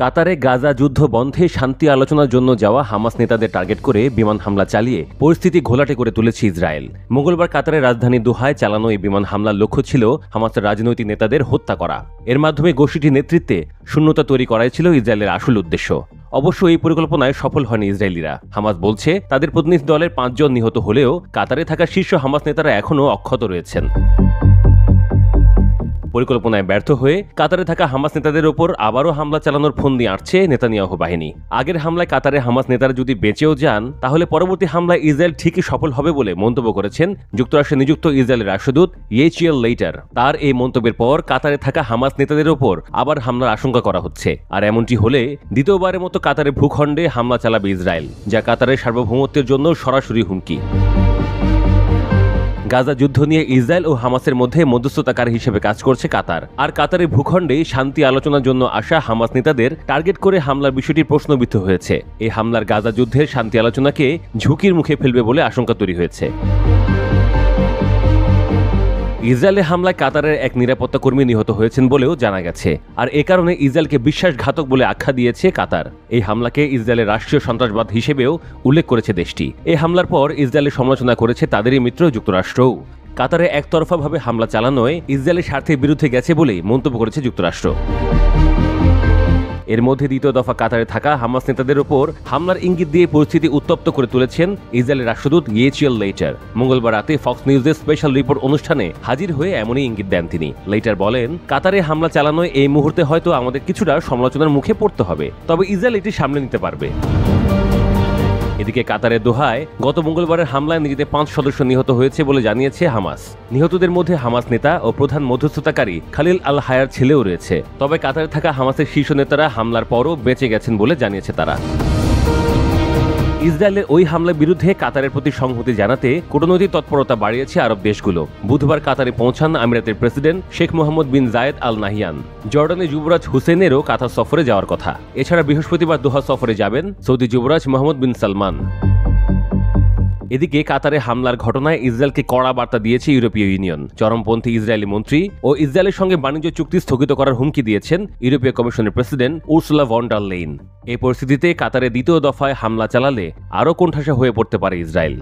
কাতারে গাজা যুদ্ধ বন্ধে শান্তি আলোচনার জন্য যাওয়া হামাস নেতাদের টার্গেট করে বিমান হামলা চালিয়ে পরিস্থিতি ঘোলাটে করে তুলেছে ইসরায়েল। মঙ্গলবার কাতারের রাজধানী দোহায় চালানো এই বিমান হামলার লক্ষ্য ছিল হামাসের রাজনৈতিক নেতাদের হত্যা করা। এর মাধ্যমে গোষ্ঠীটির নেতৃত্বে শূন্যতা তৈরি করাই ছিল ইসরায়েলের আসল উদ্দেশ্য। অবশ্য এই পরিকল্পনায় সফল হয়নি ইসরায়েলিরা। হামাস বলছে তাদের প্রতিনিধি দলের 5 জন নিহত হলেও কাতারে থাকা শীর্ষ হামাস নেতারা এখনও অক্ষত রয়েছেন। পরিকল্পনায় ব্যর্থ হয়ে কাতারে থাকা হামাস নেতাদের ওপর আবারও হামলা চালানোর ফন্দি আঁটছে নেতানিয়াহু বাহিনী। আগের হামলায় কাতারে হামাস নেতারা যদি বেঁচেও যান, তাহলে পরবর্তী হামলায় ইসরায়েল ঠিকই সফল হবে বলে মন্তব্য করেছেন যুক্তরাষ্ট্রে নিযুক্ত ইসরায়েলের রাষ্ট্রদূত ইয়েচিয়েল লেইটার। তার এই মন্তব্যের পর কাতারে থাকা হামাস নেতাদের ওপর আবার হামলার আশঙ্কা করা হচ্ছে। আর এমনটি হলে দ্বিতীয়বারের মতো কাতারের ভূখণ্ডে হামলা চালাবে ইসরায়েল, যা কাতারের সার্বভৌমত্বের জন্য সরাসরি হুমকি। গাজা যুদ্ধ নিয়ে ইসরায়েল ও হামাসের মধ্যে মধ্যস্থতাকারী হিসেবে কাজ করছে কাতার। আর কাতারের ভূখণ্ডে শান্তি আলোচনার জন্য আসা হামাস নেতাদের টার্গেট করে হামলার বিষয়টি প্রশ্নবিদ্ধ হয়েছে। এই হামলার গাজা যুদ্ধের শান্তি আলোচনাকে ঝুঁকির মুখে ফেলবে বলে আশঙ্কা তৈরি হয়েছে। ইসরায়েলের হামলায় কাতারের এক নিরাপত্তা কর্মী নিহত হয়েছেন বলেও জানা গেছে। আর এ কারণে ইসরায়েলকে বিশ্বাসঘাতক বলে আখ্যা দিয়েছে কাতার। এই হামলাকে ইসরায়েলের রাষ্ট্রীয় সন্ত্রাসবাদ হিসেবেও উল্লেখ করেছে দেশটি। এই হামলার পর ইসরায়েলের সমালোচনা করেছে তাদেরই মিত্র যুক্তরাষ্ট্রও। কাতারে একতরফাভাবে হামলা চালানোয় ইসরায়েলের স্বার্থের বিরুদ্ধে গেছে বলেই মন্তব্য করেছে যুক্তরাষ্ট্র। এর মধ্যে দ্বিতীয় দফা কাতারে থাকা হামাস নেতাদের ওপর হামলার ইঙ্গিত দিয়ে পরিস্থিতি উত্তপ্ত করে তুলেছেন ইসরায়েলের রাষ্ট্রদূত ইয়েচিয়েল লেইটার। মঙ্গলবার রাতে ফক্স নিউজের স্পেশাল রিপোর্ট অনুষ্ঠানে হাজির হয়ে এমনই ইঙ্গিত দেন তিনি। লেইটার বলেন, কাতারে হামলা চালানোয় এই মুহূর্তে হয়তো আমাদের কিছুটা সমালোচনার মুখে পড়তে হবে, তবে ইসরায়েল এটি সামলে নিতে পারবে। এদিকে কাতারের দোহায় গত মঙ্গলবারের হামলায় নিজেদের 5 সদস্য নিহত হয়েছে বলে জানিয়েছে হামাস। নিহতদের মধ্যে হামাস নেতা ও প্রধান মধ্যস্থতাকারী খালিল আল হায়ার ছেলেও রয়েছে। তবে কাতারে থাকা হামাসের শীর্ষ নেতারা হামলার পরও বেঁচে গেছেন বলে জানিয়েছে তারা। ইসরায়েলের ওই হামলার বিরুদ্ধে কাতারের প্রতি সংহতি জানাতে কূটনৈতিক তৎপরতা বাড়িয়েছে আরব দেশগুলো। বুধবার কাতারে পৌঁছান আমিরাতের প্রেসিডেন্ট শেখ মোহাম্মদ বিন জায়েদ আল নাহিয়ান। জর্ডানের যুবরাজ হুসেনেরও কাতার সফরে যাওয়ার কথা। এছাড়া বৃহস্পতিবার দোহা সফরে যাবেন সৌদি যুবরাজ মোহাম্মদ বিন সালমান। এদিকে কাতারে হামলার ঘটনায় ইসরায়েলকে কড়া বার্তা দিয়েছে ইউরোপীয় ইউনিয়ন। চরমপন্থী ইসরায়েলি মন্ত্রী ও ইসরায়েলের সঙ্গে বাণিজ্য চুক্তি স্থগিত করার হুমকি দিয়েছেন ইউরোপীয় কমিশনের president Ursula von der Leyen. এই পরিস্থিতিতে কাতারে দ্বিতীয় দফায় হামলা চালালে আরও কোণঠাসা হয়ে পড়তে পারে ইসরায়েল।